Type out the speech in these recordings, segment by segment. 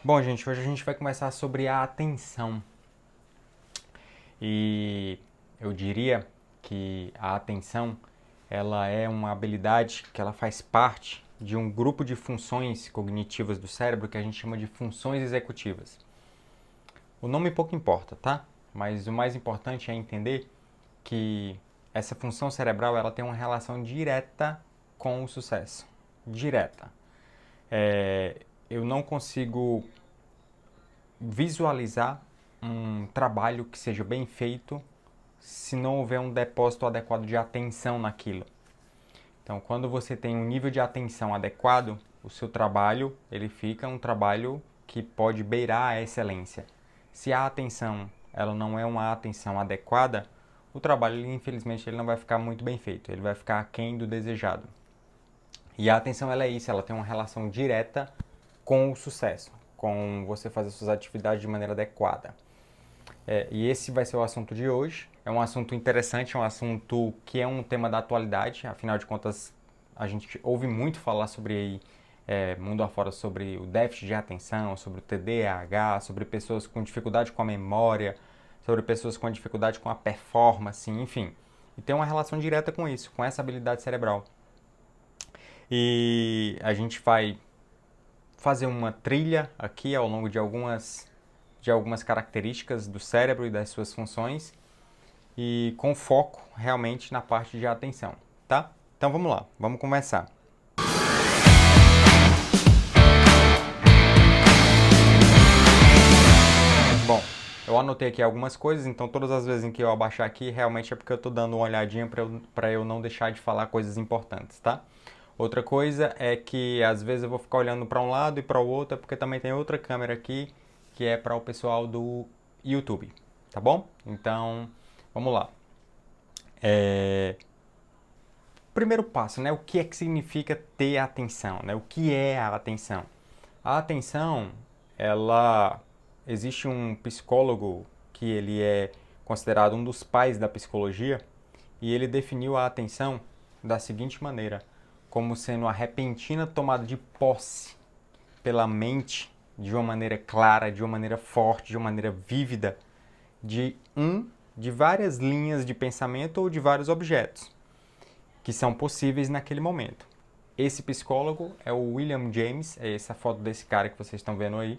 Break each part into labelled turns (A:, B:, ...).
A: Bom, gente, hoje a gente vai conversar sobre a atenção. E eu diria que a atenção, ela é uma habilidade que ela faz parte de um grupo de funções cognitivas do cérebro que a gente chama de funções executivas. O nome pouco importa, tá? Mas o mais importante é entender que essa função cerebral ela tem uma relação direta com o sucesso. Direta. Eu não consigo visualizar um trabalho que seja bem feito se não houver um depósito adequado de atenção naquilo. Então, quando você tem um nível de atenção adequado, o seu trabalho ele fica um trabalho que pode beirar a excelência. Se a atenção ela não é uma atenção adequada, o trabalho infelizmente ele não vai ficar muito bem feito, ele vai ficar aquém do desejado. E a atenção ela é isso, ela tem uma relação direta com o sucesso, com você fazer suas atividades de maneira adequada. E esse vai ser o assunto de hoje. É um assunto interessante, é um assunto que é um tema da atualidade, afinal de contas, a gente ouve muito falar sobre mundo afora sobre o déficit de atenção, sobre o TDAH, sobre pessoas com dificuldade com a memória, sobre pessoas com dificuldade com a performance, enfim. E tem uma relação direta com isso, com essa habilidade cerebral. E a gente vai fazer uma trilha aqui ao longo de algumas características do cérebro e das suas funções e com foco realmente na parte de atenção, tá? Então vamos lá, vamos começar. Bom, eu anotei aqui algumas coisas, então todas as vezes em que eu abaixar aqui, realmente é porque eu estou dando uma olhadinha para eu não deixar de falar coisas importantes, tá? Outra coisa é que às vezes eu vou ficar olhando para um lado e para o outro, é porque também tem outra câmera aqui que é para o pessoal do YouTube, tá bom? Então, vamos lá. Primeiro passo, né? O que é que significa ter atenção, né? O que é a atenção? A atenção, ela existe um psicólogo que ele é considerado um dos pais da psicologia e ele definiu a atenção da seguinte maneira, como sendo a repentina tomada de posse pela mente de uma maneira clara, de uma maneira forte, de uma maneira vívida de várias linhas de pensamento ou de vários objetos que são possíveis naquele momento. Esse psicólogo é o William James, é essa foto desse cara que vocês estão vendo aí.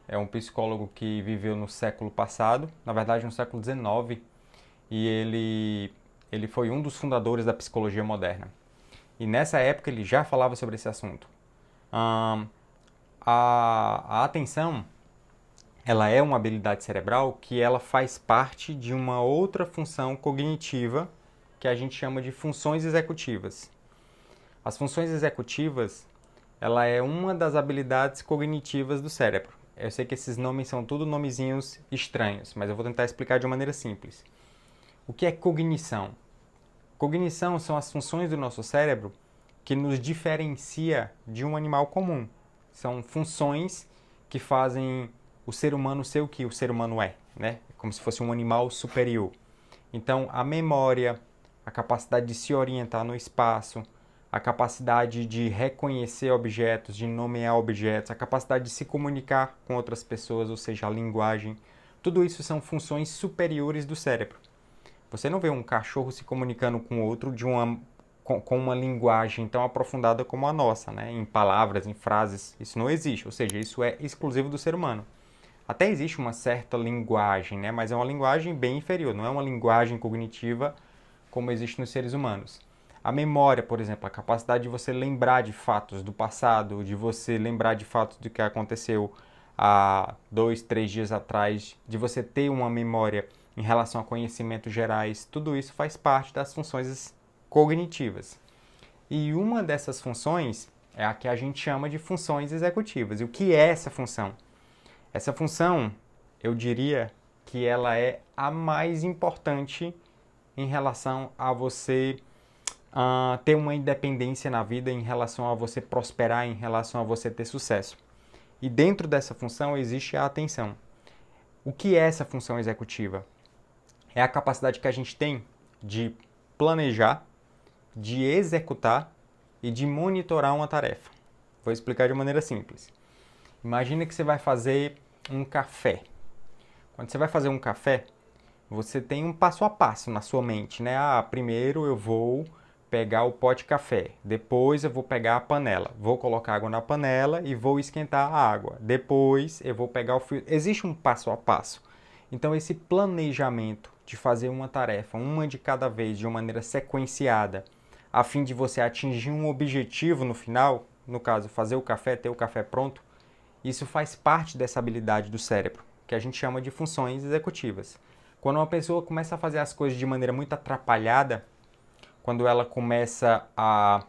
A: É um psicólogo que viveu no século passado, na verdade no século XIX, e ele foi um dos fundadores da psicologia moderna. E nessa época ele já falava sobre esse assunto. A atenção, ela é uma habilidade cerebral que ela faz parte de uma outra função cognitiva que a gente chama de funções executivas. As funções executivas, ela é uma das habilidades cognitivas do cérebro. Eu sei que esses nomes são tudo nomezinhos estranhos, mas eu vou tentar explicar de uma maneira simples. O que é cognição? Cognição são as funções do nosso cérebro que nos diferencia de um animal comum. São funções que fazem o ser humano ser o que o ser humano é, né? Como se fosse um animal superior. Então, a memória, a capacidade de se orientar no espaço, a capacidade de reconhecer objetos, de nomear objetos, a capacidade de se comunicar com outras pessoas, ou seja, a linguagem. Tudo isso são funções superiores do cérebro. Você não vê um cachorro se comunicando com outro com uma linguagem tão aprofundada como a nossa, né? Em palavras, em frases. Isso não existe, ou seja, isso é exclusivo do ser humano. Até existe uma certa linguagem, né? Mas é uma linguagem bem inferior, não é uma linguagem cognitiva como existe nos seres humanos. A memória, por exemplo, a capacidade de você lembrar de fatos do passado, de você lembrar de fatos do que aconteceu há 2, 3 dias atrás, de você ter uma memória em relação a conhecimentos gerais, tudo isso faz parte das funções cognitivas. E uma dessas funções é a que a gente chama de funções executivas. E o que é essa função? Essa função, eu diria que ela é a mais importante em relação a você ter uma independência na vida, em relação a você prosperar, em relação a você ter sucesso. E dentro dessa função existe a atenção. O que é essa função executiva? É a capacidade que a gente tem de planejar, de executar e de monitorar uma tarefa. Vou explicar de maneira simples. Imagina que você vai fazer um café. Quando você vai fazer um café, você tem um passo a passo na sua mente, né? Primeiro eu vou pegar o pó de café, depois eu vou pegar a panela, vou colocar água na panela e vou esquentar a água. Depois eu vou pegar o fio. Existe um passo a passo. Então esse planejamento de fazer uma tarefa, uma de cada vez, de uma maneira sequenciada, a fim de você atingir um objetivo no final, no caso, fazer o café, ter o café pronto, isso faz parte dessa habilidade do cérebro, que a gente chama de funções executivas. Quando uma pessoa começa a fazer as coisas de maneira muito atrapalhada, quando ela começa a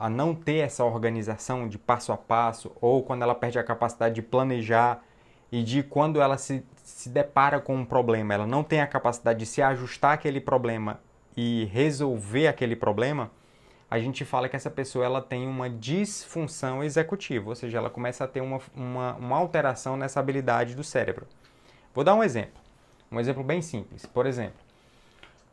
A: não ter essa organização de passo a passo, ou quando ela perde a capacidade de planejar e de quando ela se depara com um problema, ela não tem a capacidade de se ajustar àquele problema e resolver aquele problema, a gente fala que essa pessoa ela tem uma disfunção executiva, ou seja, ela começa a ter uma alteração nessa habilidade do cérebro. Vou dar um exemplo bem simples. Por exemplo,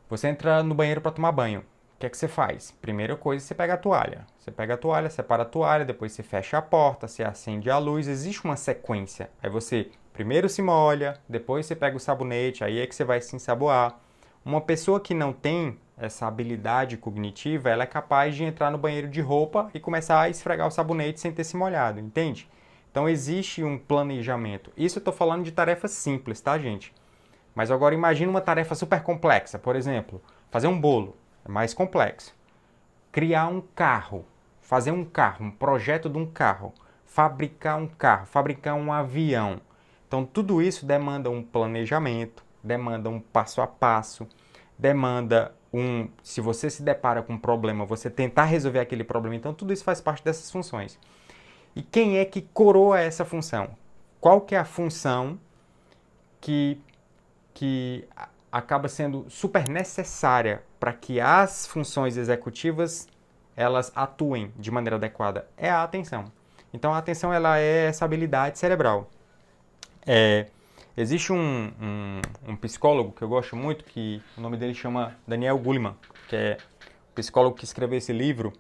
A: você entra no banheiro para tomar banho. O que é que você faz? Primeira coisa, você pega a toalha. Você pega a toalha, separa a toalha, depois você fecha a porta, você acende a luz, existe uma sequência. Aí você primeiro se molha, depois você pega o sabonete, aí é que você vai se ensaboar. Uma pessoa que não tem essa habilidade cognitiva, ela é capaz de entrar no banheiro de roupa e começar a esfregar o sabonete sem ter se molhado, entende? Então existe um planejamento. Isso eu estou falando de tarefas simples, tá, gente? Mas agora imagine uma tarefa super complexa, por exemplo, fazer um bolo, é mais complexo. Criar um carro, fazer um carro, um projeto de um carro, fabricar um avião. Então tudo isso demanda um planejamento, demanda um passo a passo, demanda se você se depara com um problema, você tentar resolver aquele problema. Então tudo isso faz parte dessas funções. E quem é que coroa essa função? Qual que é a função que acaba sendo super necessária para que as funções executivas elas atuem de maneira adequada? É a atenção. Então a atenção ela é essa habilidade cerebral. Existe um psicólogo que eu gosto muito, que o nome dele chama Daniel Goleman, que é o psicólogo que escreveu esse livro,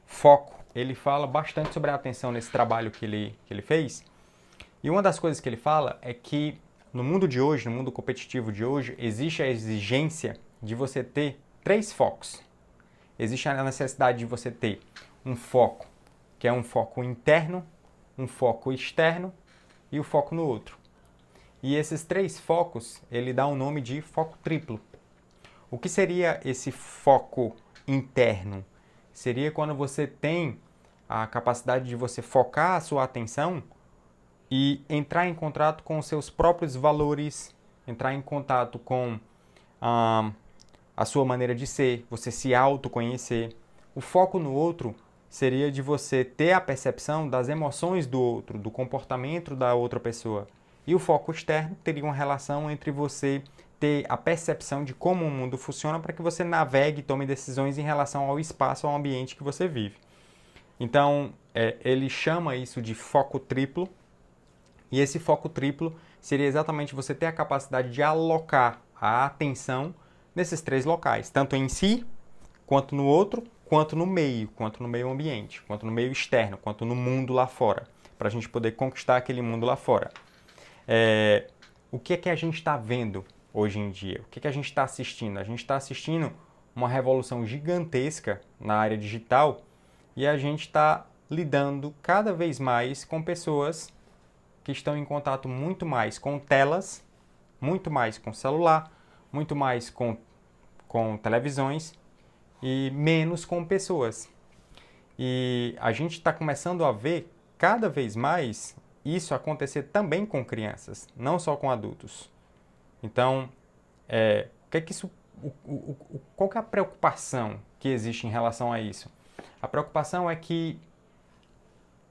A: Foco. Ele fala bastante sobre a atenção nesse trabalho que ele fez. E uma das coisas que ele fala é que no mundo de hoje, no mundo competitivo de hoje, existe a exigência de você ter 3 focos. Existe a necessidade de você ter um foco, que é um foco interno, um foco externo e o foco no outro. E esses 3 focos, ele dá o nome de foco triplo. O que seria esse foco interno? Seria quando você tem a capacidade de você focar a sua atenção e entrar em contato com os seus próprios valores, entrar em contato com a sua maneira de ser, você se autoconhecer. O foco no outro seria de você ter a percepção das emoções do outro, do comportamento da outra pessoa. E o foco externo teria uma relação entre você ter a percepção de como o mundo funciona para que você navegue e tome decisões em relação ao espaço, ao ambiente que você vive. Então, ele chama isso de foco triplo. E esse foco triplo seria exatamente você ter a capacidade de alocar a atenção nesses 3 locais, tanto em si, quanto no outro, quanto no meio ambiente, quanto no meio externo, quanto no mundo lá fora, para a gente poder conquistar aquele mundo lá fora. O que é que a gente está vendo hoje em dia? O que é que a gente está assistindo? A gente está assistindo uma revolução gigantesca na área digital e a gente está lidando cada vez mais com pessoas que estão em contato muito mais com telas, muito mais com celular, muito mais com televisões e menos com pessoas. E a gente está começando a ver cada vez mais isso acontecer também com crianças, não só com adultos. Então, qual que é a preocupação que existe em relação a isso? A preocupação é que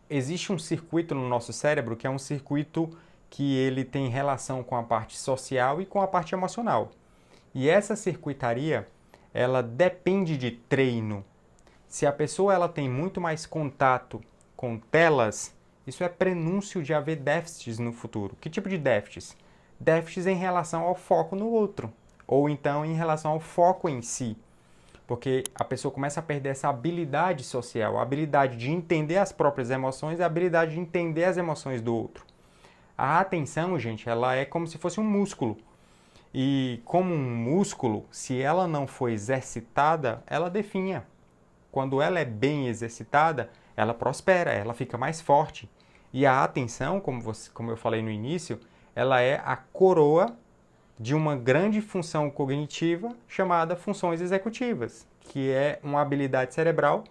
A: existe um circuito no nosso cérebro que é um circuito que ele tem relação com a parte social e com a parte emocional. E essa circuitaria, ela depende de treino. Se a pessoa ela tem muito mais contato com telas, isso é prenúncio de haver déficits no futuro. Que tipo de déficits? Déficits em relação ao foco no outro, ou então em relação ao foco em si. Porque a pessoa começa a perder essa habilidade social, a habilidade de entender as próprias emoções e a habilidade de entender as emoções do outro. A atenção, gente, ela é como se fosse um músculo. E como um músculo, se ela não for exercitada, ela definha. Quando ela é bem exercitada, ela prospera, ela fica mais forte. E a atenção, como eu falei no início, ela é a coroa de uma grande função cognitiva chamada funções executivas, que é uma habilidade cerebral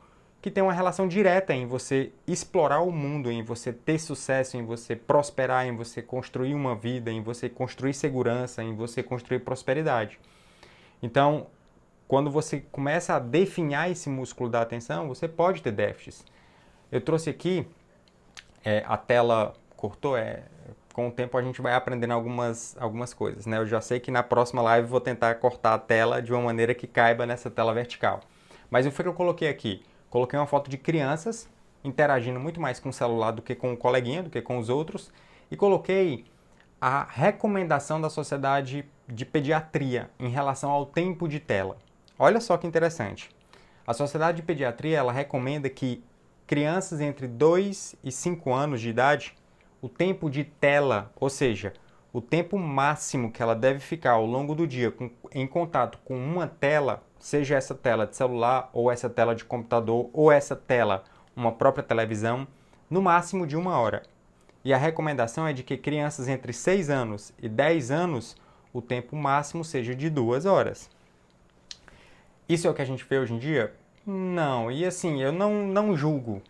A: que tem uma relação direta em você explorar o mundo, em você ter sucesso, em você prosperar, em você construir uma vida, em você construir segurança, em você construir prosperidade. Então, quando você começa a definhar esse músculo da atenção, você pode ter déficits. Eu trouxe aqui, a tela cortou, com o tempo a gente vai aprendendo algumas coisas, né? Eu já sei que na próxima live eu vou tentar cortar a tela de uma maneira que caiba nessa tela vertical. Mas o que eu coloquei aqui? Coloquei uma foto de crianças interagindo muito mais com o celular do que com o coleguinha, do que com os outros, e coloquei a recomendação da Sociedade de Pediatria em relação ao tempo de tela. Olha só que interessante. A Sociedade de Pediatria, ela recomenda que crianças entre 2 e 5 anos de idade, o tempo de tela, ou seja, o tempo máximo que ela deve ficar ao longo do dia em contato com uma tela, seja essa tela de celular, ou essa tela de computador, ou essa tela, uma própria televisão, no máximo de 1 hora. E a recomendação é de que crianças entre 6 anos e 10 anos, o tempo máximo seja de 2 horas. Isso é o que a gente vê hoje em dia? Não, e assim, eu não julgo,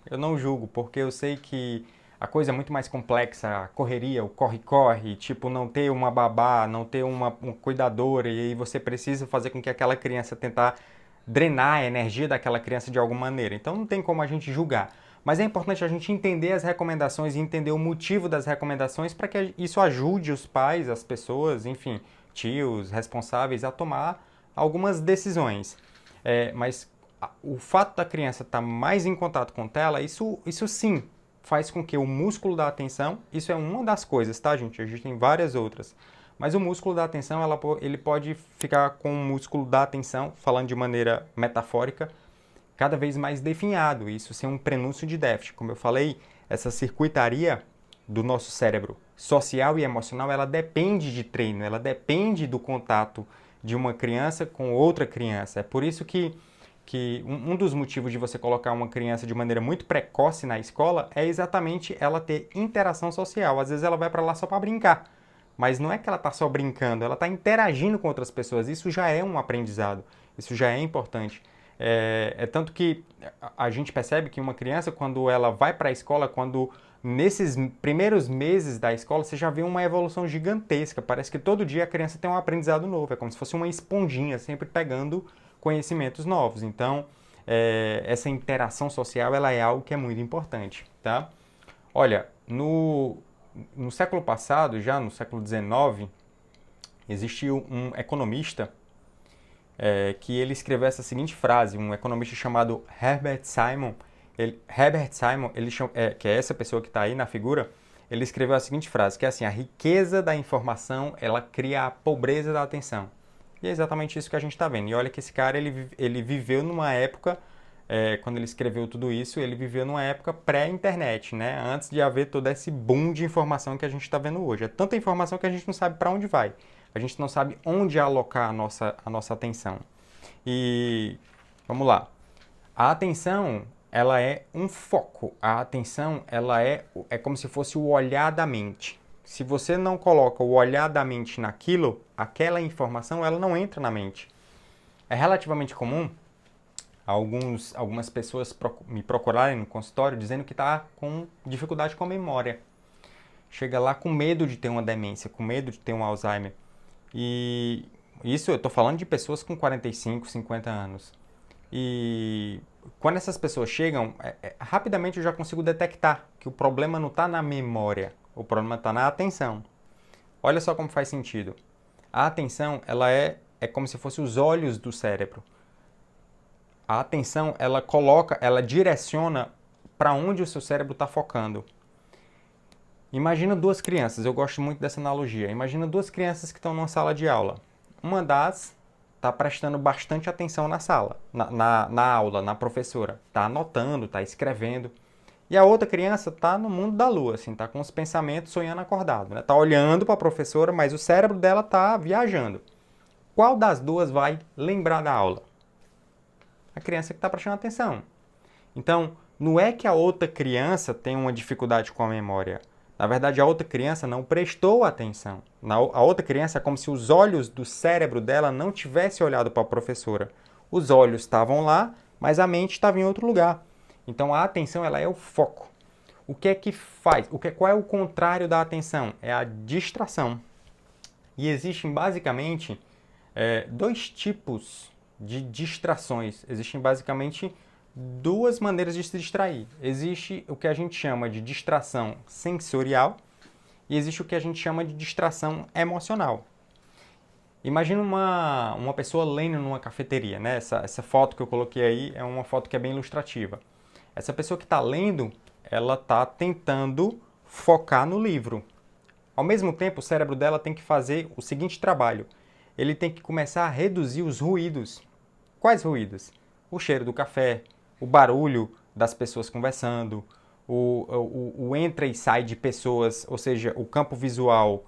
A: porque eu sei que a coisa é muito mais complexa, a correria, o corre-corre, tipo, não ter uma babá, não ter uma cuidadora, e aí você precisa fazer com que aquela criança tentar drenar a energia daquela criança de alguma maneira. Então não tem como a gente julgar. Mas é importante a gente entender as recomendações e entender o motivo das recomendações para que isso ajude os pais, as pessoas, enfim, tios, responsáveis a tomar algumas decisões. Mas o fato da criança estar mais em contato com tela, isso sim faz com que o músculo da atenção, isso é uma das coisas, tá, gente? Existem várias outras. Mas o músculo da atenção, ele pode ficar com o músculo da atenção, falando de maneira metafórica, cada vez mais definhado. Isso ser um prenúncio de déficit. Como eu falei, essa circuitaria do nosso cérebro social e emocional, ela depende de treino, ela depende do contato de uma criança com outra criança. É por isso que um dos motivos de você colocar uma criança de maneira muito precoce na escola é exatamente ela ter interação social. Às vezes ela vai para lá só para brincar, mas não é que ela está só brincando, ela está interagindo com outras pessoas. Isso já é um aprendizado, isso já é importante. Tanto que a gente percebe que uma criança, quando ela vai para a escola, quando nesses primeiros meses da escola, você já vê uma evolução gigantesca. Parece que todo dia a criança tem um aprendizado novo, é como se fosse uma esponjinha, sempre pegando conhecimentos novos. Então, essa interação social, ela é algo que é muito importante, tá? Olha, no século passado, já no século XIX, existiu um economista que ele escreveu essa seguinte frase, um economista chamado Herbert Simon, que é essa pessoa que está aí na figura, ele escreveu a seguinte frase, que é assim: a riqueza da informação, ela cria a pobreza da atenção. E é exatamente isso que a gente está vendo. E olha que esse cara, ele viveu numa época, quando ele escreveu tudo isso, ele viveu numa época pré-internet, né? Antes de haver todo esse boom de informação que a gente está vendo hoje. É tanta informação que a gente não sabe para onde vai. A gente não sabe onde alocar a nossa atenção. E vamos lá. A atenção, ela é um foco. A atenção, ela é como se fosse o olhar da mente. Se você não coloca o olhar da mente naquilo, aquela informação, ela não entra na mente. É relativamente comum algumas pessoas me procurarem no consultório dizendo que está com dificuldade com a memória. Chega lá com medo de ter uma demência, com medo de ter um Alzheimer. E isso eu estou falando de pessoas com 45, 50 anos. E quando essas pessoas chegam, rapidamente eu já consigo detectar que o problema não está na memória, o problema está na atenção. Olha só como faz sentido. A atenção, ela é como se fosse os olhos do cérebro. A atenção, ela direciona para onde o seu cérebro está focando. Imagina duas crianças, eu gosto muito dessa analogia. Imagina duas crianças que estão numa sala de aula. Uma das está prestando bastante atenção na sala, na aula, na professora. Está anotando, está escrevendo. E a outra criança está no mundo da lua, assim, está com os pensamentos sonhando acordado. Está olhando para a professora, mas o cérebro dela está viajando. Qual das duas vai lembrar da aula? A criança que está prestando atenção. Então, não é que a outra criança tem uma dificuldade com a memória. Na verdade, a outra criança não prestou atenção. A outra criança é como se os olhos do cérebro dela não tivessem olhado para a professora. Os olhos estavam lá, mas a mente estava em outro lugar. Então, a atenção ela é o foco. O que é que faz? Qual é o contrário da atenção? É a distração. E existem basicamente dois tipos de distrações. Existem basicamente duas maneiras de se distrair. Existe o que a gente chama de distração sensorial e existe o que a gente chama de distração emocional. Imagina uma pessoa lendo numa cafeteria, né? Essa foto que eu coloquei aí é uma foto que é bem ilustrativa. Essa pessoa que está lendo, ela está tentando focar no livro. Ao mesmo tempo, o cérebro dela tem que fazer o seguinte trabalho. Ele tem que começar a reduzir os ruídos. Quais ruídos? O cheiro do café, o barulho das pessoas conversando, o entra e sai de pessoas, ou seja, o campo visual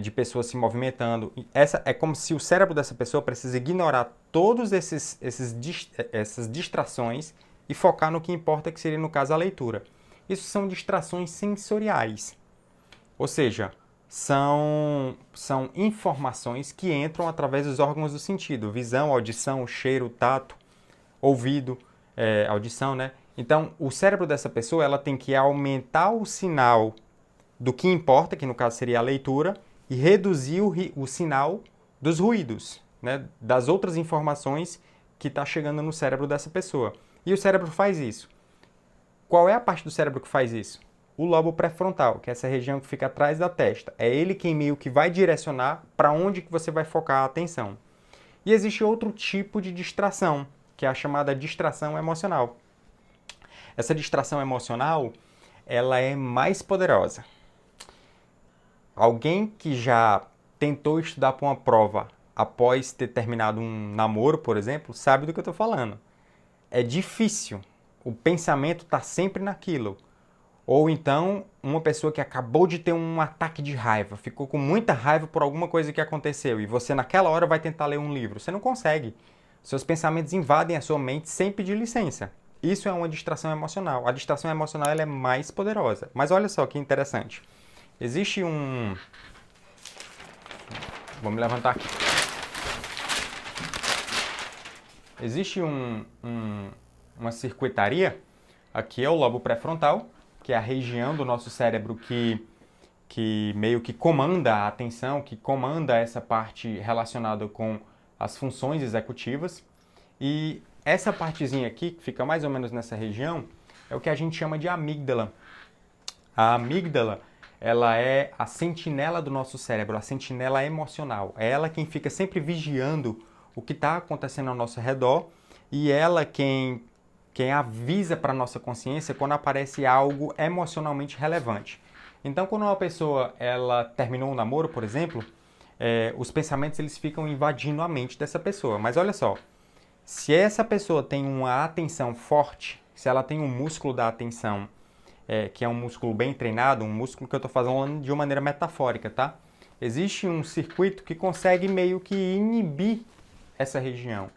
A: de pessoas se movimentando. Essa é como se o cérebro dessa pessoa precisa ignorar todas essas distrações e focar no que importa, que seria, no caso, a leitura. Isso são distrações sensoriais, ou seja, são informações que entram através dos órgãos do sentido, visão, audição, cheiro, tato, ouvido, audição, né? Então, o cérebro dessa pessoa ela tem que aumentar o sinal do que importa, que no caso seria a leitura, e reduzir o sinal dos ruídos, né? Das outras informações que está chegando no cérebro dessa pessoa. E o cérebro faz isso. Qual é a parte do cérebro que faz isso? O lobo pré-frontal, que é essa região que fica atrás da testa. É ele quem meio que vai direcionar para onde que você vai focar a atenção. E existe outro tipo de distração, que é a chamada distração emocional. Essa distração emocional, ela é mais poderosa. Alguém que já tentou estudar para uma prova após ter terminado um namoro, por exemplo, sabe do que eu estou falando. É difícil. O pensamento está sempre naquilo. Ou então, uma pessoa que acabou de ter um ataque de raiva, ficou com muita raiva por alguma coisa que aconteceu, e você naquela hora vai tentar ler um livro. Você não consegue. Seus pensamentos invadem a sua mente sem pedir licença. Isso é uma distração emocional. A distração emocional ela é mais poderosa. Mas olha só que interessante. Existe um... Vou me levantar aqui. Existe uma circuitaria, aqui é o lobo pré-frontal, que é a região do nosso cérebro que meio que comanda a atenção, que comanda essa parte relacionada com as funções executivas. E essa partezinha aqui, que fica mais ou menos nessa região, é o que a gente chama de amígdala. A amígdala, ela é a sentinela do nosso cérebro, a sentinela emocional. É ela quem fica sempre vigiando o que está acontecendo ao nosso redor e ela quem avisa para a nossa consciência quando aparece algo emocionalmente relevante. Então, quando uma pessoa ela terminou um namoro, por exemplo, os pensamentos eles ficam invadindo a mente dessa pessoa. Mas olha só, se essa pessoa tem uma atenção forte, se ela tem um músculo da atenção, que é um músculo bem treinado, um músculo que eu estou falando de uma maneira metafórica, tá? Existe um circuito que consegue meio que inibir essa região.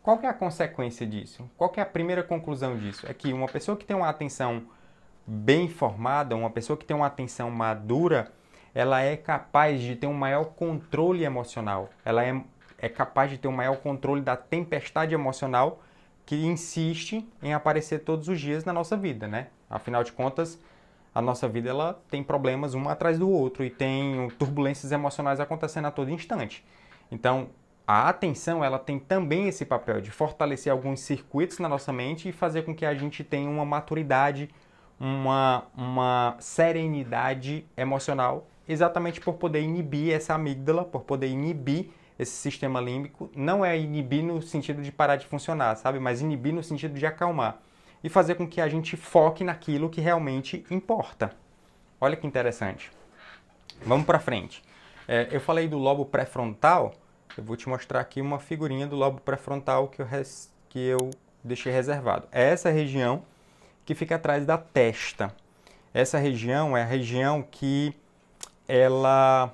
A: Qual que é a consequência disso? Qual que é a primeira conclusão disso? É que uma pessoa que tem uma atenção bem formada, uma pessoa que tem uma atenção madura, ela é capaz de ter um maior controle emocional. Ela é capaz de ter um maior controle da tempestade emocional que insiste em aparecer todos os dias na nossa vida, né? Afinal de contas, a nossa vida ela tem problemas um atrás do outro e tem turbulências emocionais acontecendo a todo instante. Então, a atenção ela tem também esse papel de fortalecer alguns circuitos na nossa mente e fazer com que a gente tenha uma maturidade, uma serenidade emocional, exatamente por poder inibir essa amígdala, por poder inibir esse sistema límbico. Não é inibir no sentido de parar de funcionar, sabe? Mas inibir no sentido de acalmar e fazer com que a gente foque naquilo que realmente importa. Olha que interessante. Vamos para frente. Eu falei do lobo pré-frontal, Eu vou te mostrar aqui uma figurinha do lobo pré-frontal que eu deixei reservado. É essa região que fica atrás da testa. Essa região é a região que ela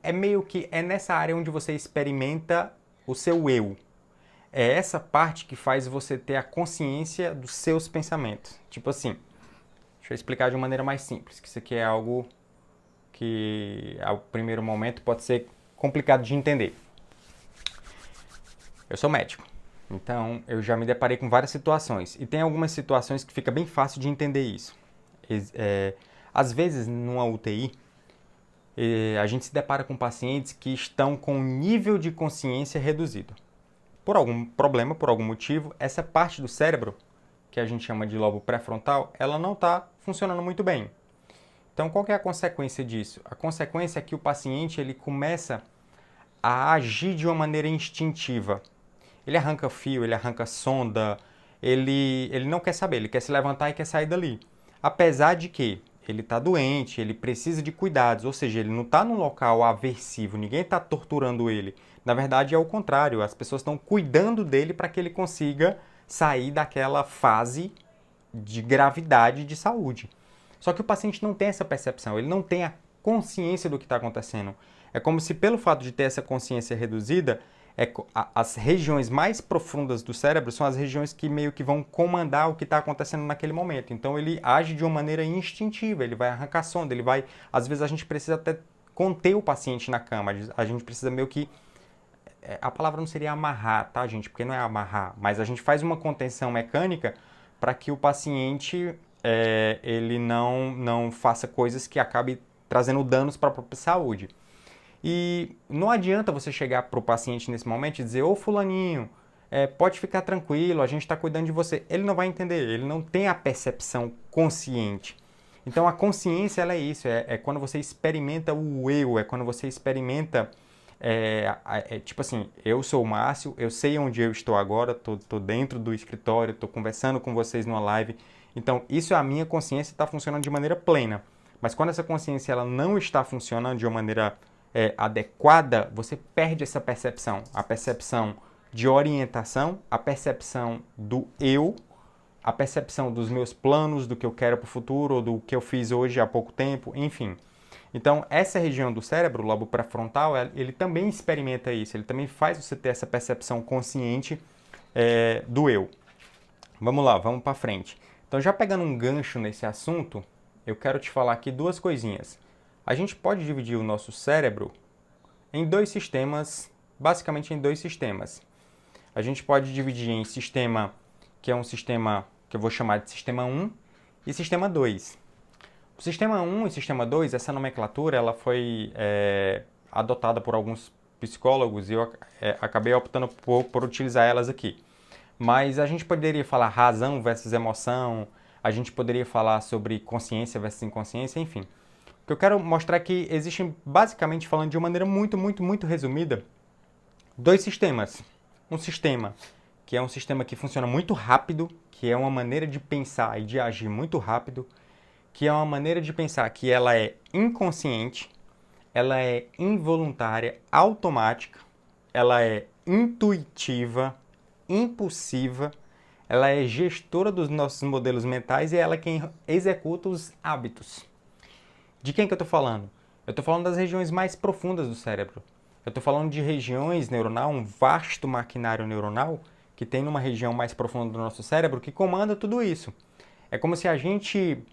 A: é meio que é nessa área onde você experimenta o seu eu. É essa parte que faz você ter a consciência dos seus pensamentos. Tipo assim, deixa eu explicar de uma maneira mais simples, que isso aqui é algo que ao primeiro momento pode ser complicado de entender. Eu sou médico, então eu já me deparei com várias situações e tem algumas situações que fica bem fácil de entender isso. Às vezes, numa UTI, a gente se depara com pacientes que estão com um nível de consciência reduzido. Por algum problema, por algum motivo, essa parte do cérebro, que a gente chama de lobo pré-frontal, ela não está funcionando muito bem. Então, qual que é a consequência disso? A consequência é que o paciente ele começa a agir de uma maneira instintiva. Ele arranca fio, ele arranca sonda, ele não quer saber, ele quer se levantar e quer sair dali. Apesar de que ele está doente, ele precisa de cuidados, ou seja, ele não está num local aversivo, ninguém está torturando ele. Na verdade, é o contrário, as pessoas estão cuidando dele para que ele consiga sair daquela fase de gravidade de saúde. Só que o paciente não tem essa percepção, ele não tem a consciência do que está acontecendo. É como se, pelo fato de ter essa consciência reduzida, as regiões mais profundas do cérebro são as regiões que meio que vão comandar o que está acontecendo naquele momento. Então ele age de uma maneira instintiva, ele vai arrancar sonda, ele vai... Às vezes a gente precisa até conter o paciente na cama, a gente precisa meio que... A palavra não seria amarrar, tá, gente? Porque não é amarrar, mas a gente faz uma contenção mecânica para que o paciente ele não faça coisas que acabem trazendo danos para a própria saúde. E não adianta você chegar para o paciente nesse momento e dizer: ô fulaninho, pode ficar tranquilo, a gente está cuidando de você. Ele não vai entender, ele não tem a percepção consciente. Então a consciência ela é isso, é quando você experimenta o eu, é quando você experimenta, tipo assim, eu sou o Márcio, eu sei onde eu estou agora, tô dentro do escritório, estou conversando com vocês numa live. Então isso é a minha consciência, está funcionando de maneira plena. Mas quando essa consciência ela não está funcionando de uma maneira adequada, você perde essa percepção. A percepção de orientação, a percepção do eu, a percepção dos meus planos, do que eu quero para o futuro, ou do que eu fiz hoje há pouco tempo, enfim. Então, essa região do cérebro, o lobo pré-frontal, ele também experimenta isso, ele também faz você ter essa percepção consciente do eu. Vamos lá, vamos para frente. Então, já pegando um gancho nesse assunto, eu quero te falar aqui duas coisinhas. A gente pode dividir o nosso cérebro em dois sistemas, basicamente em dois sistemas. A gente pode dividir em sistema, que é um sistema que eu vou chamar de sistema 1, e sistema 2. O sistema 1 e sistema 2, essa nomenclatura, ela foi adotada por alguns psicólogos e eu acabei optando por utilizar elas aqui. Mas a gente poderia falar razão versus emoção, a gente poderia falar sobre consciência versus inconsciência, enfim. O que eu quero mostrar é que existem, basicamente falando de uma maneira muito resumida, dois sistemas. Um sistema que é um sistema que funciona muito rápido, que é uma maneira de pensar e de agir muito rápido, que é uma maneira de pensar que ela é inconsciente, ela é involuntária, automática, ela é intuitiva, impulsiva, ela é gestora dos nossos modelos mentais e ela é quem executa os hábitos. De quem que eu estou falando? Eu estou falando das regiões mais profundas do cérebro. Eu estou falando de regiões neuronal, um vasto maquinário neuronal que tem numa região mais profunda do nosso cérebro que comanda tudo isso. É como se a gente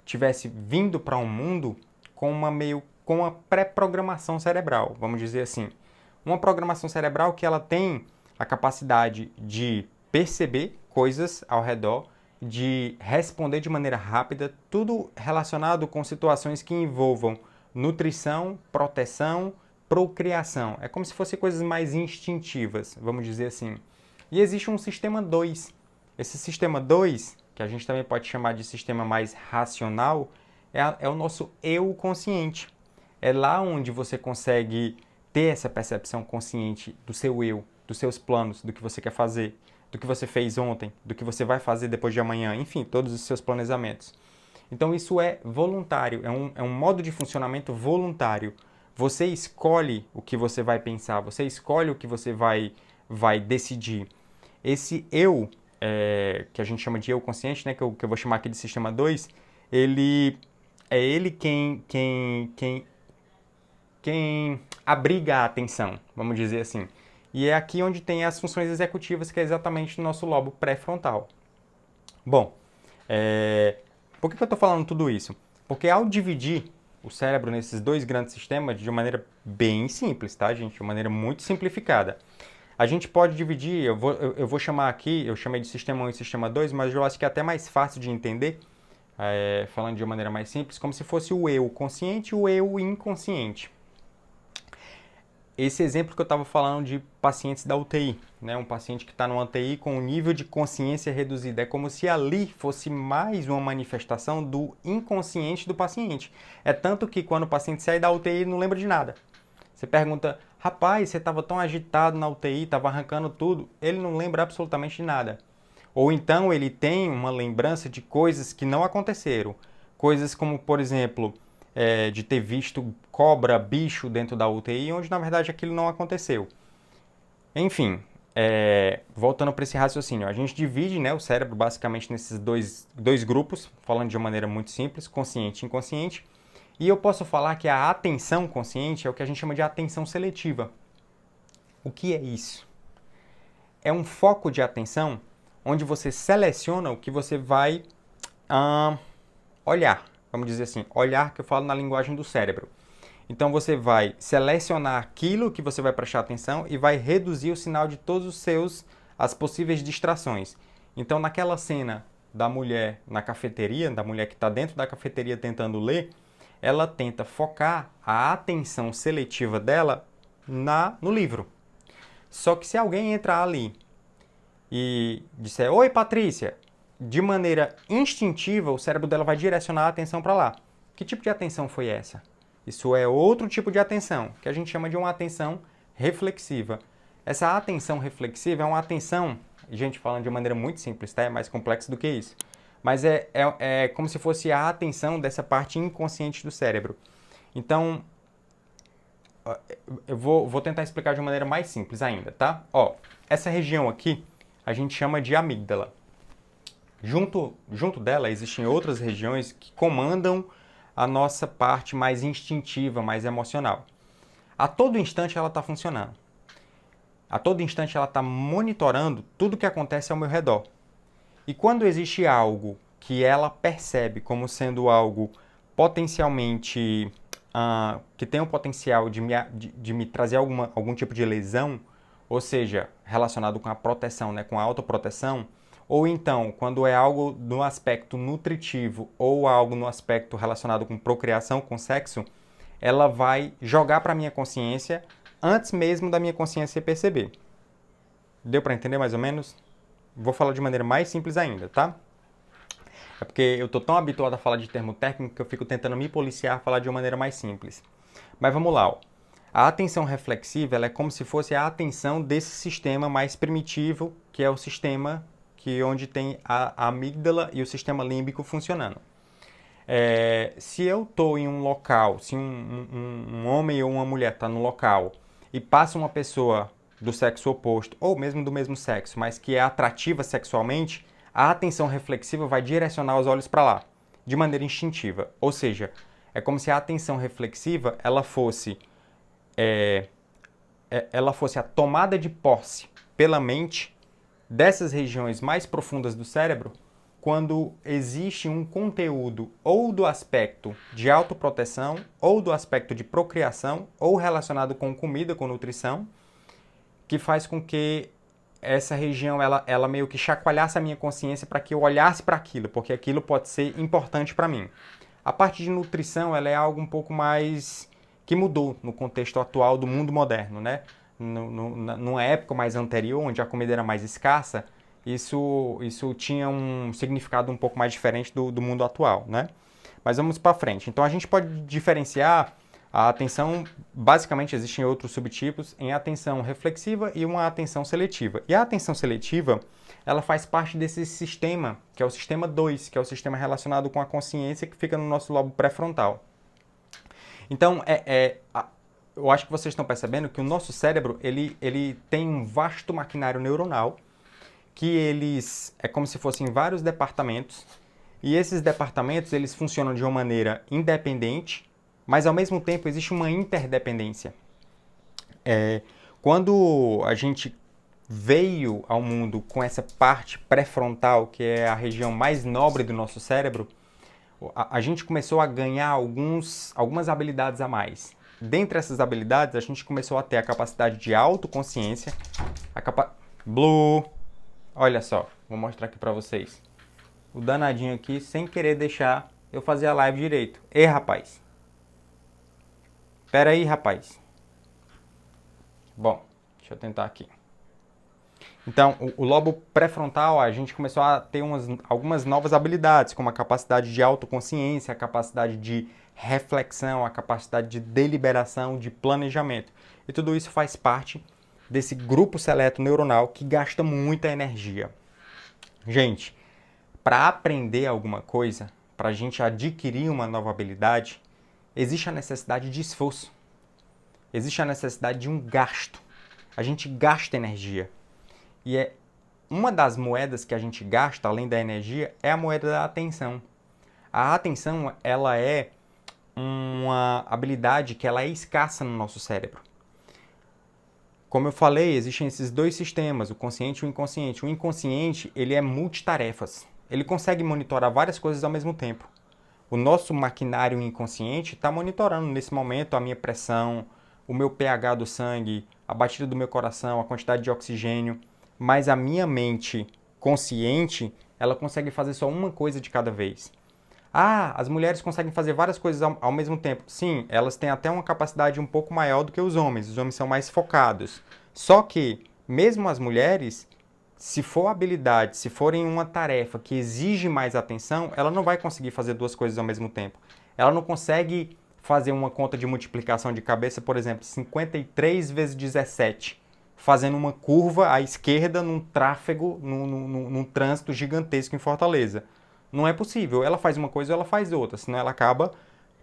A: tivesse vindo para um mundo com uma pré-programação cerebral, vamos dizer assim. Uma programação cerebral que ela tem a capacidade de perceber coisas ao redor, de responder de maneira rápida, tudo relacionado com situações que envolvam nutrição, proteção, procriação. É como se fossem coisas mais instintivas, vamos dizer assim. E existe um sistema 2. Esse sistema 2, que a gente também pode chamar de sistema mais racional, é o nosso eu consciente. É lá onde você consegue ter essa percepção consciente do seu eu, dos seus planos, do que você quer fazer, do que você fez ontem, do que você vai fazer depois de amanhã, enfim, todos os seus planejamentos. Então isso é voluntário, é um modo de funcionamento voluntário. Você escolhe o que você vai pensar, você escolhe o que você vai decidir. Esse eu, que a gente chama de eu consciente, né, que eu vou chamar aqui de sistema 2, ele é ele quem abriga a atenção, vamos dizer assim. E é aqui onde tem as funções executivas, que é exatamente no nosso lobo pré-frontal. Bom, por que eu estou falando tudo isso? Porque ao dividir o cérebro nesses dois grandes sistemas de uma maneira bem simples, tá, gente? De uma maneira muito simplificada. A gente pode dividir, eu vou chamar aqui, eu chamei de sistema 1 e sistema 2, mas eu acho que é até mais fácil de entender, falando de uma maneira mais simples, como se fosse o eu consciente e o eu inconsciente. Esse exemplo que eu estava falando de pacientes da UTI, né? Um paciente que está numa UTI com um nível de consciência reduzido. É como se ali fosse mais uma manifestação do inconsciente do paciente. É tanto que quando o paciente sai da UTI, ele não lembra de nada. Você pergunta, rapaz, você estava tão agitado na UTI, estava arrancando tudo. Ele não lembra absolutamente de nada. Ou então ele tem uma lembrança de coisas que não aconteceram. Coisas como, por exemplo, de ter visto cobra, bicho dentro da UTI, onde na verdade aquilo não aconteceu. Enfim, voltando para esse raciocínio, a gente divide, né, o cérebro basicamente nesses dois grupos, falando de uma maneira muito simples, consciente e inconsciente. E eu posso falar que a atenção consciente é o que a gente chama de atenção seletiva. O que é isso? É um foco de atenção onde você seleciona o que você vai olhar. Vamos dizer assim, olhar que eu falo na linguagem do cérebro. Então você vai selecionar aquilo que você vai prestar atenção e vai reduzir o sinal de todos as possíveis distrações. Então naquela cena da mulher na cafeteria, da mulher que está dentro da cafeteria tentando ler, ela tenta focar a atenção seletiva dela no livro. Só que se alguém entrar ali e disser, oi Patrícia, de maneira instintiva, o cérebro dela vai direcionar a atenção para lá. Que tipo de atenção foi essa? Isso é outro tipo de atenção, que a gente chama de uma atenção reflexiva. Essa atenção reflexiva é uma atenção, gente, falando de maneira muito simples, tá? É mais complexo do que isso. Mas é como se fosse a atenção dessa parte inconsciente do cérebro. Então, eu vou tentar explicar de uma maneira mais simples ainda, tá? Ó, essa região aqui, a gente chama de amígdala. Junto dela existem outras regiões que comandam a nossa parte mais instintiva, mais emocional. A todo instante ela está funcionando. A todo instante ela está monitorando tudo o que acontece ao meu redor. E quando existe algo que ela percebe como sendo algo potencialmente que tem o potencial de me trazer algum tipo de lesão, ou seja, relacionado com a proteção, né, com a autoproteção, ou então, quando é algo no aspecto nutritivo ou algo no aspecto relacionado com procriação, com sexo, ela vai jogar para a minha consciência antes mesmo da minha consciência perceber. Deu para entender mais ou menos? Vou falar de maneira mais simples ainda, tá? É porque eu estou tão habituado a falar de termo técnico que eu fico tentando me policiar a falar de uma maneira mais simples. Mas vamos lá, ó. A atenção reflexiva ela é como se fosse a atenção desse sistema mais primitivo, que é o sistema onde tem a amígdala e o sistema límbico funcionando. Se eu estou em um local, se um homem ou uma mulher está no local e passa uma pessoa do sexo oposto, ou mesmo do mesmo sexo, mas que é atrativa sexualmente, a atenção reflexiva vai direcionar os olhos para lá, de maneira instintiva. Ou seja, é como se a atenção reflexiva ela fosse a tomada de posse pela mente dessas regiões mais profundas do cérebro quando existe um conteúdo ou do aspecto de autoproteção, ou do aspecto de procriação, ou relacionado com comida, com nutrição, que faz com que essa região ela meio que chacoalhasse a minha consciência para que eu olhasse para aquilo, porque aquilo pode ser importante para mim. A parte de nutrição ela é algo um pouco mais que mudou no contexto atual do mundo moderno, né? Numa época mais anterior, onde a comida era mais escassa, isso tinha um significado um pouco mais diferente do mundo atual, né? Mas vamos para frente. Então a gente pode diferenciar a atenção, basicamente existem outros subtipos, em atenção reflexiva e uma atenção seletiva. E a atenção seletiva, ela faz parte desse sistema, que é o sistema 2, que é o sistema relacionado com a consciência que fica no nosso lobo pré-frontal. Então, eu acho que vocês estão percebendo que o nosso cérebro, ele tem um vasto maquinário neuronal, que eles é como se fossem vários departamentos, e esses departamentos eles funcionam de uma maneira independente, mas ao mesmo tempo existe uma interdependência. Quando a gente veio ao mundo com essa parte pré-frontal, que é a região mais nobre do nosso cérebro, a gente começou a ganhar algumas habilidades a mais. Dentre essas habilidades, a gente começou a ter a capacidade de autoconsciência, Blue, olha só, vou mostrar aqui pra vocês. O danadinho aqui, sem querer deixar eu fazer a live direito. Ei, rapaz. Pera aí, rapaz. Bom, deixa eu tentar aqui. Então, o lobo pré-frontal, a gente começou a ter algumas novas habilidades, como a capacidade de autoconsciência, a capacidade de reflexão, a capacidade de deliberação, de planejamento. E tudo isso faz parte desse grupo seleto neuronal que gasta muita energia. Gente, para aprender alguma coisa, para a gente adquirir uma nova habilidade, existe a necessidade de esforço. Existe a necessidade de um gasto. A gente gasta energia. E uma das moedas que a gente gasta, além da energia, é a moeda da atenção. A atenção, ela é uma habilidade que ela é escassa no nosso cérebro. Como eu falei, existem esses dois sistemas, o consciente e o inconsciente. O inconsciente, ele é multitarefas. Ele consegue monitorar várias coisas ao mesmo tempo. O nosso maquinário inconsciente está monitorando nesse momento a minha pressão, o meu pH do sangue, a batida do meu coração, a quantidade de oxigênio. Mas a minha mente consciente, ela consegue fazer só uma coisa de cada vez. Ah, as mulheres conseguem fazer várias coisas ao mesmo tempo. Sim, elas têm até uma capacidade um pouco maior do que os homens. Os homens são mais focados. Só que, mesmo as mulheres, se for habilidade, se forem uma tarefa que exige mais atenção, ela não vai conseguir fazer duas coisas ao mesmo tempo. Ela não consegue fazer uma conta de multiplicação de cabeça, por exemplo, 53 vezes 17, fazendo uma curva à esquerda num tráfego, num trânsito gigantesco em Fortaleza. Não é possível. Ela faz uma coisa ou ela faz outra, senão ela acaba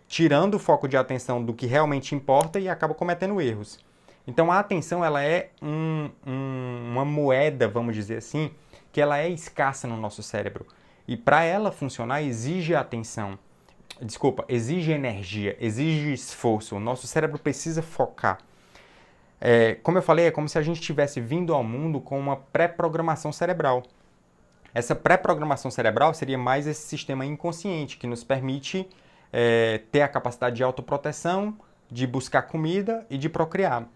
A: tirando o foco de atenção do que realmente importa e acaba cometendo erros. Então a atenção ela é uma moeda, vamos dizer assim, que ela é escassa no nosso cérebro. E para ela funcionar exige atenção. Desculpa, exige energia, exige esforço. O nosso cérebro precisa focar. Como eu falei, é como se a gente tivesse vindo ao mundo com uma pré-programação cerebral. Essa pré-programação cerebral seria mais esse sistema inconsciente que nos permite ter a capacidade de autoproteção, de buscar comida e de procriar.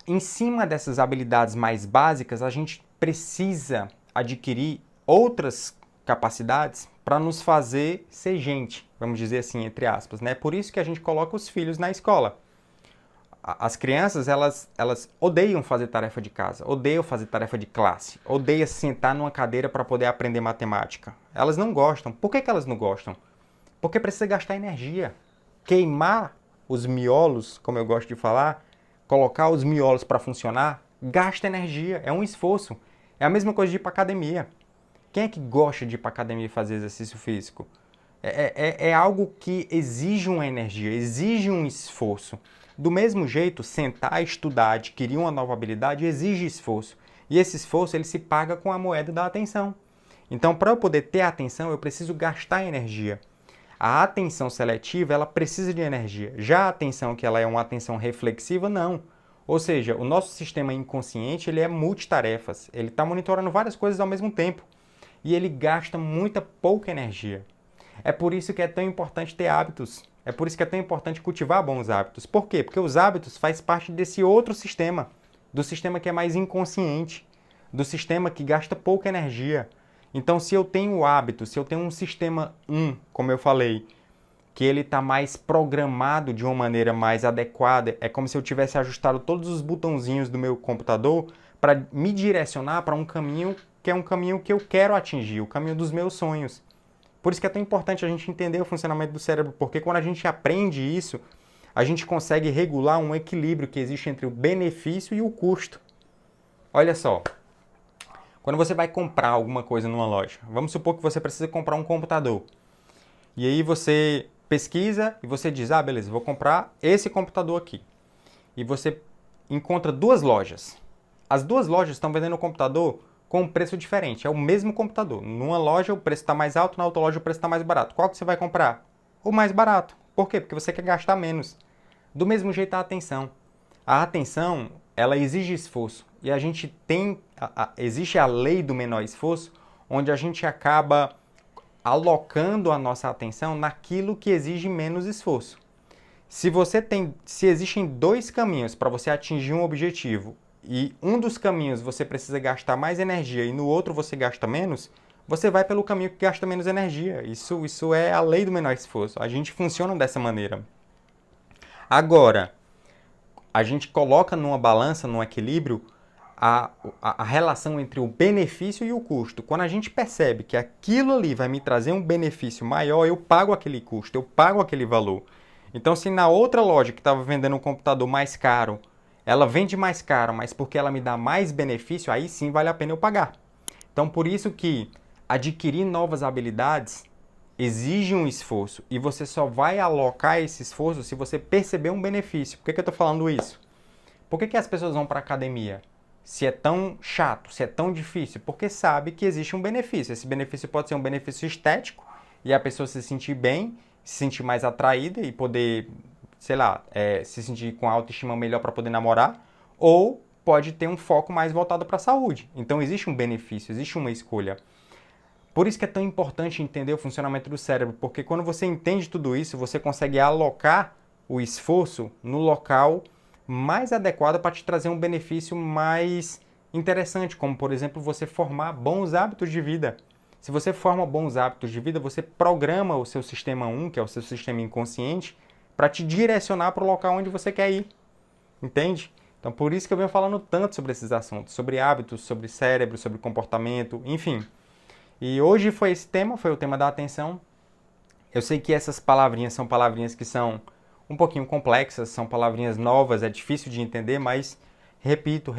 A: Em cima dessas habilidades mais básicas, a gente precisa adquirir outras capacidades para nos fazer ser gente, vamos dizer assim, entre aspas, né? Por isso que a gente coloca os filhos na escola. As crianças, elas odeiam fazer tarefa de casa, odeiam fazer tarefa de classe, odeiam sentar numa cadeira para poder aprender matemática. Elas não gostam. Por que elas não gostam? Porque precisa gastar energia. Queimar os miolos, como eu gosto de falar, colocar os miolos para funcionar, gasta energia, é um esforço. É a mesma coisa de ir para academia. Quem é que gosta de ir para academia e fazer exercício físico? É algo que exige uma energia, exige um esforço. Do mesmo jeito, sentar, estudar, adquirir uma nova habilidade exige esforço. E esse esforço ele se paga com a moeda da atenção. Então, para eu poder ter atenção, eu preciso gastar energia. A atenção seletiva, ela precisa de energia. Já a atenção, que ela é uma atenção reflexiva, não. Ou seja, o nosso sistema inconsciente ele é multitarefas. Ele está monitorando várias coisas ao mesmo tempo. E ele gasta pouca energia. É por isso que é tão importante ter hábitos. É por isso que é tão importante cultivar bons hábitos. Por quê? Porque os hábitos fazem parte desse outro sistema. Do sistema que é mais inconsciente. Do sistema que gasta pouca energia. Então, se eu tenho o hábito, se eu tenho um sistema 1, como eu falei, que ele está mais programado de uma maneira mais adequada, é como se eu tivesse ajustado todos os botãozinhos do meu computador para me direcionar para um caminho que é um caminho que eu quero atingir, o caminho dos meus sonhos. Por isso que é tão importante a gente entender o funcionamento do cérebro, porque quando a gente aprende isso, a gente consegue regular um equilíbrio que existe entre o benefício e o custo. Olha só, quando você vai comprar alguma coisa numa loja, vamos supor que você precisa comprar um computador. E aí você pesquisa e você diz, beleza, vou comprar esse computador aqui. E você encontra duas lojas. As duas lojas estão vendendo o computador com um preço diferente. É o mesmo computador. Numa loja o preço está mais alto, na outra loja o preço está mais barato. Qual que você vai comprar? O mais barato. Por quê? Porque você quer gastar menos. Do mesmo jeito a atenção. A atenção, ela exige esforço. E a gente tem... existe a lei do menor esforço, onde a gente acaba alocando a nossa atenção naquilo que exige menos esforço. Se existem dois caminhos para você atingir um objetivo e um dos caminhos você precisa gastar mais energia e no outro você gasta menos, você vai pelo caminho que gasta menos energia. Isso é a lei do menor esforço. A gente funciona dessa maneira. Agora, a gente coloca numa balança, num equilíbrio, a relação entre o benefício e o custo. Quando a gente percebe que aquilo ali vai me trazer um benefício maior, eu pago aquele custo, eu pago aquele valor. Então, se na outra loja que estava vendendo um computador mais caro, ela vende mais caro, mas porque ela me dá mais benefício, aí sim vale a pena eu pagar. Então, por isso que adquirir novas habilidades exige um esforço e você só vai alocar esse esforço se você perceber um benefício. Por que eu estou falando isso? Por que as pessoas vão para a academia? Se é tão chato, se é tão difícil, porque sabe que existe um benefício. Esse benefício pode ser um benefício estético e a pessoa se sentir bem, se sentir mais atraída e poder, sei lá, se sentir com a autoestima melhor para poder namorar, ou pode ter um foco mais voltado para a saúde. Então existe um benefício, existe uma escolha. Por isso que é tão importante entender o funcionamento do cérebro, porque quando você entende tudo isso, você consegue alocar o esforço no local mais adequado para te trazer um benefício mais interessante, como, por exemplo, você formar bons hábitos de vida. Se você forma bons hábitos de vida, você programa o seu sistema 1, que é o seu sistema inconsciente, para te direcionar para o local onde você quer ir. Entende? Então, por isso que eu venho falando tanto sobre esses assuntos, sobre hábitos, sobre cérebro, sobre comportamento, enfim. E hoje foi esse tema, foi o tema da atenção. Eu sei que essas palavrinhas são palavrinhas que são um pouquinho complexas, são palavrinhas novas, é difícil de entender, mas repito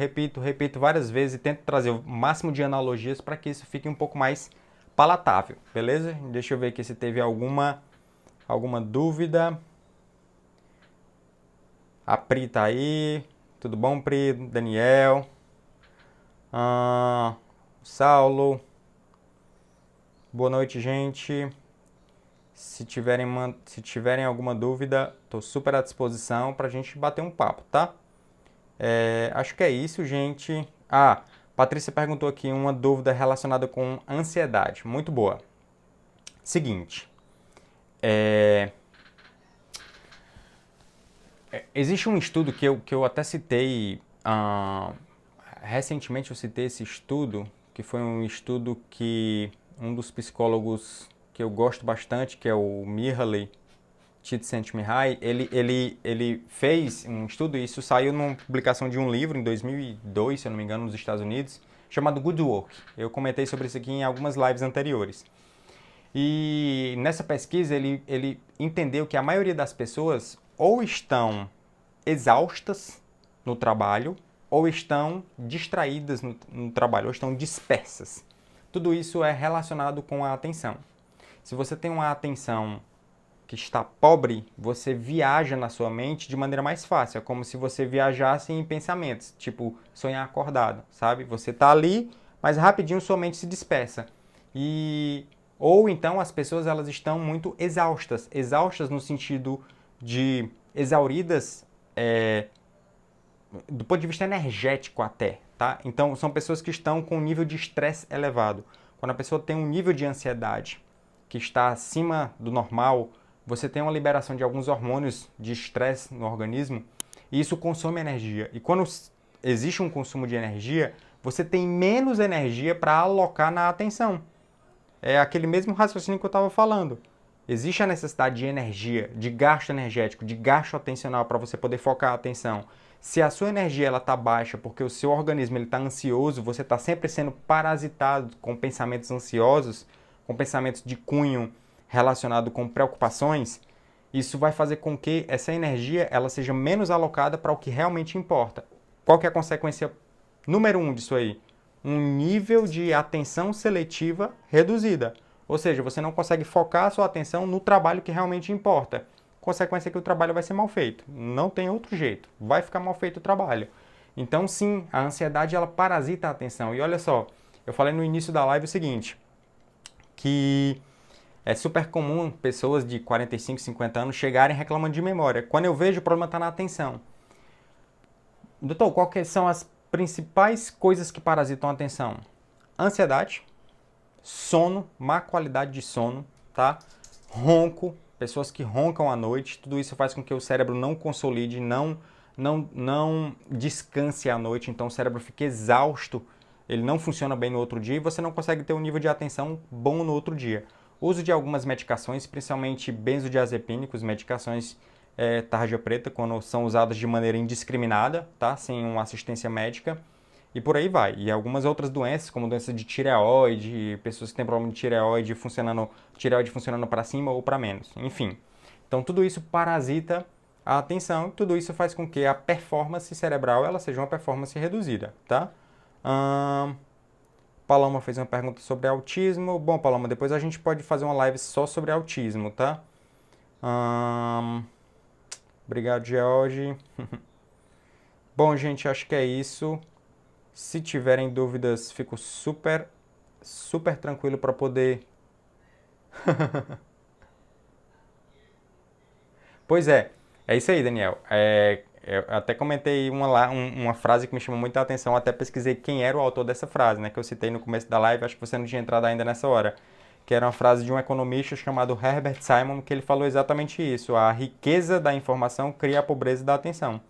A: várias vezes e tento trazer o máximo de analogias para que isso fique um pouco mais palatável, beleza? Deixa eu ver aqui se teve alguma dúvida. A Pri tá aí. Tudo bom, Pri? Daniel. Saulo. Boa noite, gente. Se tiverem alguma dúvida, estou super à disposição para a gente bater um papo, tá? Acho que é isso, gente. Patrícia perguntou aqui uma dúvida relacionada com ansiedade. Muito boa. Seguinte. Existe um estudo que eu até citei. Recentemente eu citei esse estudo, que foi um estudo que um dos psicólogos que eu gosto bastante, que é o Mihaly Csikszentmihalyi, ele fez um estudo, e isso saiu numa publicação de um livro em 2002, se eu não me engano, nos Estados Unidos, chamado Good Work. Eu comentei sobre isso aqui em algumas lives anteriores. E nessa pesquisa ele entendeu que a maioria das pessoas ou estão exaustas no trabalho, ou estão distraídas no trabalho, ou estão dispersas. Tudo isso é relacionado com a atenção. Se você tem uma atenção que está pobre, você viaja na sua mente de maneira mais fácil. É como se você viajasse em pensamentos, tipo sonhar acordado, sabe? Você está ali, mas rapidinho sua mente se dispersa. Ou então as pessoas elas estão muito exaustas no sentido de exauridas do ponto de vista energético até, tá? Então são pessoas que estão com um nível de estresse elevado. Quando a pessoa tem um nível de ansiedade que está acima do normal, você tem uma liberação de alguns hormônios de estresse no organismo e isso consome energia. E quando existe um consumo de energia, você tem menos energia para alocar na atenção. É aquele mesmo raciocínio que eu estava falando. Existe a necessidade de energia, de gasto energético, de gasto atencional para você poder focar a atenção. Se a sua energia está baixa porque o seu organismo está ansioso, você está sempre sendo parasitado com pensamentos ansiosos, com pensamentos de cunho relacionado com preocupações, isso vai fazer com que essa energia ela seja menos alocada para o que realmente importa. Qual que é a consequência número 1 disso aí? Um nível de atenção seletiva reduzida. Ou seja, você não consegue focar a sua atenção no trabalho que realmente importa. Consequência é que o trabalho vai ser mal feito. Não tem outro jeito. Vai ficar mal feito o trabalho. Então, sim, a ansiedade ela parasita a atenção. E olha só, eu falei no início da live o seguinte, que é super comum pessoas de 45, 50 anos chegarem reclamando de memória. Quando eu vejo, o problema está na atenção. Doutor, quais são as principais coisas que parasitam a atenção? Ansiedade, sono, má qualidade de sono, tá? Ronco, pessoas que roncam à noite, tudo isso faz com que o cérebro não consolide, não descanse à noite, então o cérebro fica exausto, ele não funciona bem no outro dia e você não consegue ter um nível de atenção bom no outro dia. Uso de algumas medicações, principalmente benzodiazepínicos, medicações tarja preta, quando são usadas de maneira indiscriminada, tá? Sem uma assistência médica. E por aí vai. E algumas outras doenças, como doença de tireoide, pessoas que têm problema de tireoide funcionando para cima ou para menos. Enfim. Então tudo isso parasita a atenção e tudo isso faz com que a performance cerebral ela seja uma performance reduzida, tá? Paloma fez uma pergunta sobre autismo. Bom, Paloma, depois a gente pode fazer uma live só sobre autismo, tá? Obrigado, George. Bom, gente, acho que é isso. Se tiverem dúvidas, fico super tranquilo para poder... Pois é isso aí, Daniel. Eu até comentei uma frase que me chamou muita atenção, até pesquisei quem era o autor dessa frase, né, que eu citei no começo da live, acho que você não tinha entrado ainda nessa hora, que era uma frase de um economista chamado Herbert Simon, que ele falou exatamente isso, a riqueza da informação cria a pobreza da atenção.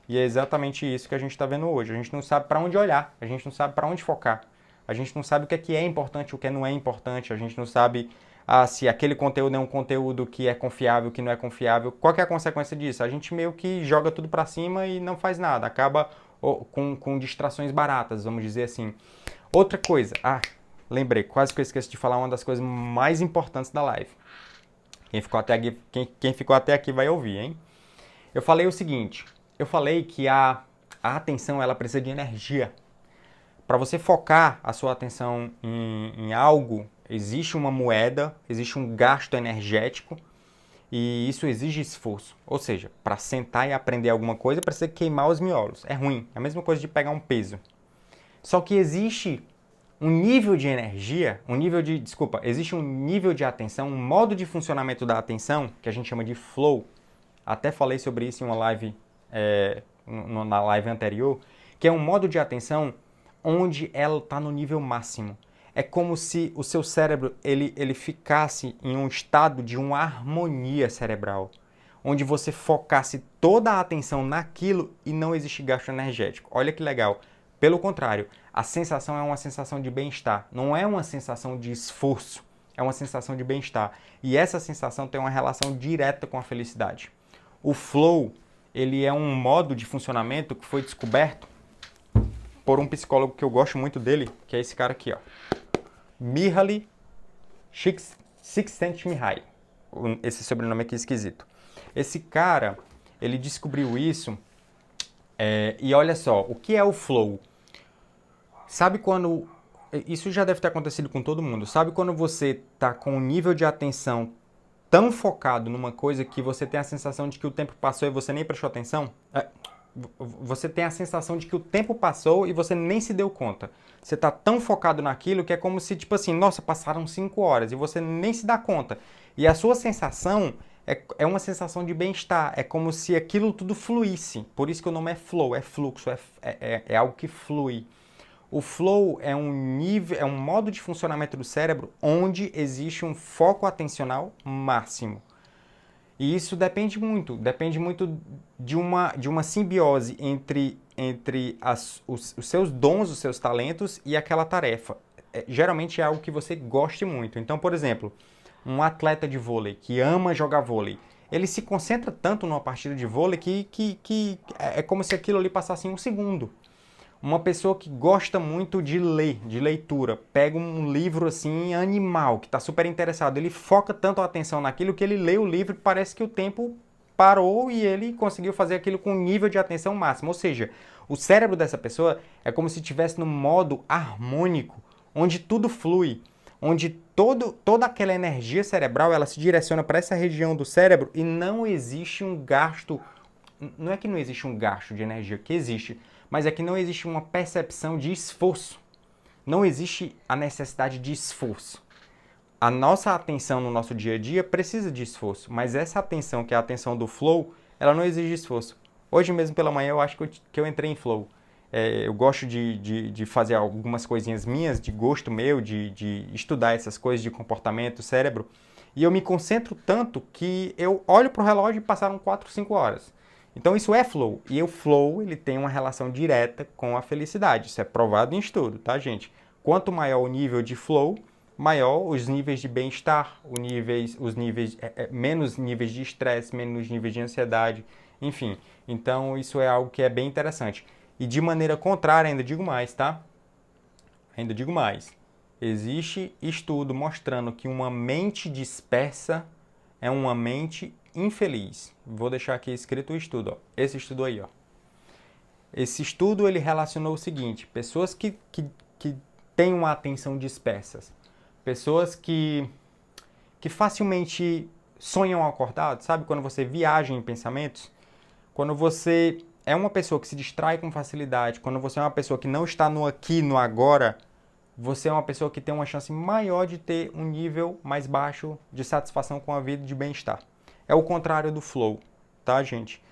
A: E é exatamente isso que a gente está vendo hoje. A gente não sabe para onde olhar, a gente não sabe para onde focar, a gente não sabe o que é importante, o que não é importante, a gente não sabe se aquele conteúdo é um conteúdo que é confiável, que não é confiável. Qual que é a consequência disso? A gente meio que joga tudo para cima e não faz nada, acaba com distrações baratas, vamos dizer assim. Outra coisa, lembrei, quase que eu esqueci de falar uma das coisas mais importantes da live. Quem ficou até aqui vai ouvir, hein? Eu falei o seguinte, eu falei que a atenção ela precisa de energia. Para você focar a sua atenção em algo, existe uma moeda, existe um gasto energético e isso exige esforço. Ou seja, para sentar e aprender alguma coisa, precisa queimar os miolos. É ruim, é a mesma coisa de pegar um peso. Só que existe um nível de energia, existe um nível de atenção, um modo de funcionamento da atenção, que a gente chama de flow. Até falei sobre isso em uma live, na live anterior, que é um modo de atenção onde ela está no nível máximo. É como se o seu cérebro ele ficasse em um estado de uma harmonia cerebral, onde você focasse toda a atenção naquilo e não existe gasto energético. Olha que legal. Pelo contrário, a sensação é uma sensação de bem-estar, não é uma sensação de esforço, é uma sensação de bem-estar. E essa sensação tem uma relação direta com a felicidade. O flow, ele é um modo de funcionamento que foi descoberto por um psicólogo que eu gosto muito dele, que é esse cara aqui, ó. Mihaly Csikszentmihalyi. Esse sobrenome aqui é esquisito. Esse cara, ele descobriu isso, e olha só, o que é o flow? Sabe quando... Isso já deve ter acontecido com todo mundo. Sabe quando você está com um nível de atenção tão focado numa coisa que você tem a sensação de que o tempo passou e você nem prestou atenção? Você tem a sensação de que o tempo passou e você nem se deu conta. Você está tão focado naquilo que é como se, tipo assim, nossa, passaram 5 horas e você nem se dá conta. E a sua sensação é uma sensação de bem-estar, é como se aquilo tudo fluísse. Por isso que o nome é flow, é fluxo, é algo que flui. O flow é um modo de funcionamento do cérebro onde existe um foco atencional máximo. E isso depende muito de uma simbiose entre os seus dons, os seus talentos e aquela tarefa. Geralmente é algo que você goste muito. Então, por exemplo, um atleta de vôlei que ama jogar vôlei, ele se concentra tanto numa partida de vôlei que é como se aquilo ali passasse em um segundo. Uma pessoa que gosta muito de ler, de leitura, pega um livro assim, animal, que está super interessado, ele foca tanto a atenção naquilo que ele lê o livro e parece que o tempo parou e ele conseguiu fazer aquilo com um nível de atenção máximo. Ou seja, o cérebro dessa pessoa é como se estivesse no modo harmônico, onde tudo flui, onde toda aquela energia cerebral ela se direciona para essa região do cérebro e não existe um gasto. Não é que não existe um gasto de energia, que existe, mas é que não existe uma percepção de esforço. Não existe a necessidade de esforço. A nossa atenção no nosso dia a dia precisa de esforço, mas essa atenção, que é a atenção do flow, ela não exige esforço. Hoje mesmo pela manhã eu acho que eu entrei em flow. Eu gosto de fazer algumas coisinhas minhas, de gosto meu, de estudar essas coisas de comportamento, cérebro, e eu me concentro tanto que eu olho para o relógio e passaram 4, 5 horas. Então isso é flow, e o flow ele tem uma relação direta com a felicidade. Isso é provado em estudo, tá, gente? Quanto maior o nível de flow, maior os níveis de bem-estar, menos níveis de estresse, menos níveis de ansiedade, enfim. Então isso é algo que é bem interessante. E de maneira contrária, ainda digo mais, tá? Ainda digo mais. Existe estudo mostrando que uma mente dispersa é uma mente infeliz. Vou deixar aqui escrito o estudo, ó. Esse estudo aí, ó. Esse estudo ele relacionou o seguinte: pessoas que têm uma atenção dispersas, pessoas que facilmente sonham acordados, sabe? Quando você viaja em pensamentos, quando você é uma pessoa que se distrai com facilidade, quando você é uma pessoa que não está no aqui, no agora, você é uma pessoa que tem uma chance maior de ter um nível mais baixo de satisfação com a vida e de bem-estar. É o contrário do flow, tá, gente?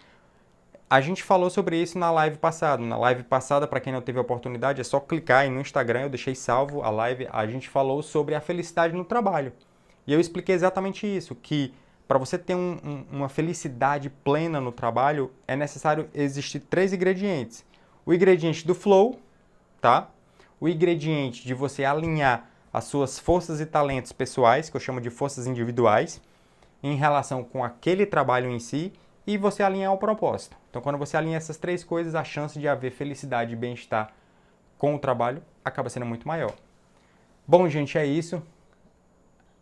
A: A gente falou sobre isso na live passada. Na live passada, para quem não teve a oportunidade, é só clicar aí no Instagram, eu deixei salvo a live. A gente falou sobre a felicidade no trabalho. E eu expliquei exatamente isso, que para você ter uma felicidade plena no trabalho, é necessário existir 3 ingredientes. O ingrediente do flow, tá? O ingrediente de você alinhar as suas forças e talentos pessoais, que eu chamo de forças individuais, em relação com aquele trabalho em si, e você alinhar o propósito. Então, quando você alinha essas 3 coisas, a chance de haver felicidade e bem-estar com o trabalho acaba sendo muito maior. Bom, gente, é isso.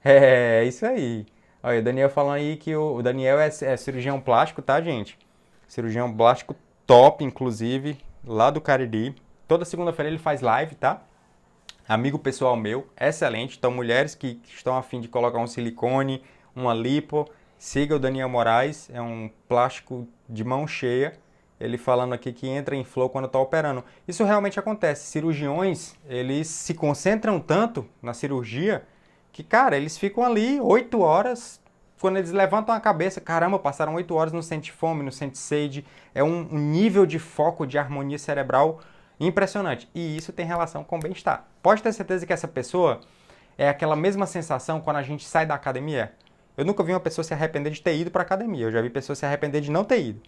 A: É isso aí. Olha, o Daniel falando aí que o Daniel é cirurgião plástico, tá, gente? Cirurgião plástico top, inclusive, lá do Cariri. Toda segunda-feira ele faz live, tá? Amigo pessoal meu, excelente. Então, mulheres que estão a fim de colocar um silicone, uma lipo, siga o Daniel Moraes, é um plástico de mão cheia. Ele falando aqui que entra em flow quando está operando. Isso realmente acontece. Cirurgiões, eles se concentram tanto na cirurgia que, cara, eles ficam ali 8 horas, quando eles levantam a cabeça, caramba, passaram 8 horas, não sente fome, não sente sede. É um nível de foco, de harmonia cerebral impressionante. E isso tem relação com o bem-estar. Pode ter certeza que essa pessoa é aquela mesma sensação quando a gente sai da academia. Eu nunca vi uma pessoa se arrepender de ter ido para a academia. Eu já vi pessoas se arrepender de não ter ido.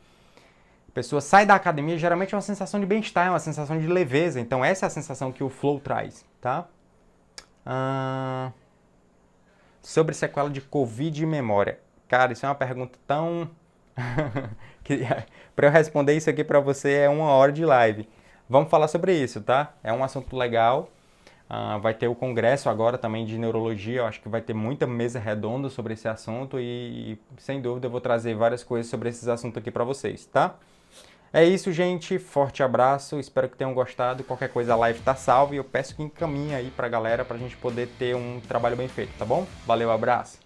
A: A pessoa sai da academia, geralmente é uma sensação de bem-estar, é uma sensação de leveza. Então essa é a sensação que o flow traz, tá? Sobre sequela de Covid e memória. Cara, isso é uma pergunta tão... Para eu responder isso aqui para você é 1 hora de live. Vamos falar sobre isso, tá? É um assunto legal. Vai ter o congresso agora também de neurologia. Eu acho que vai ter muita mesa redonda sobre esse assunto e sem dúvida eu vou trazer várias coisas sobre esses assuntos aqui para vocês, tá? É isso, gente. Forte abraço. Espero que tenham gostado. Qualquer coisa, a live tá salva e eu peço que encaminhe aí pra galera pra gente poder ter um trabalho bem feito, tá bom? Valeu, abraço.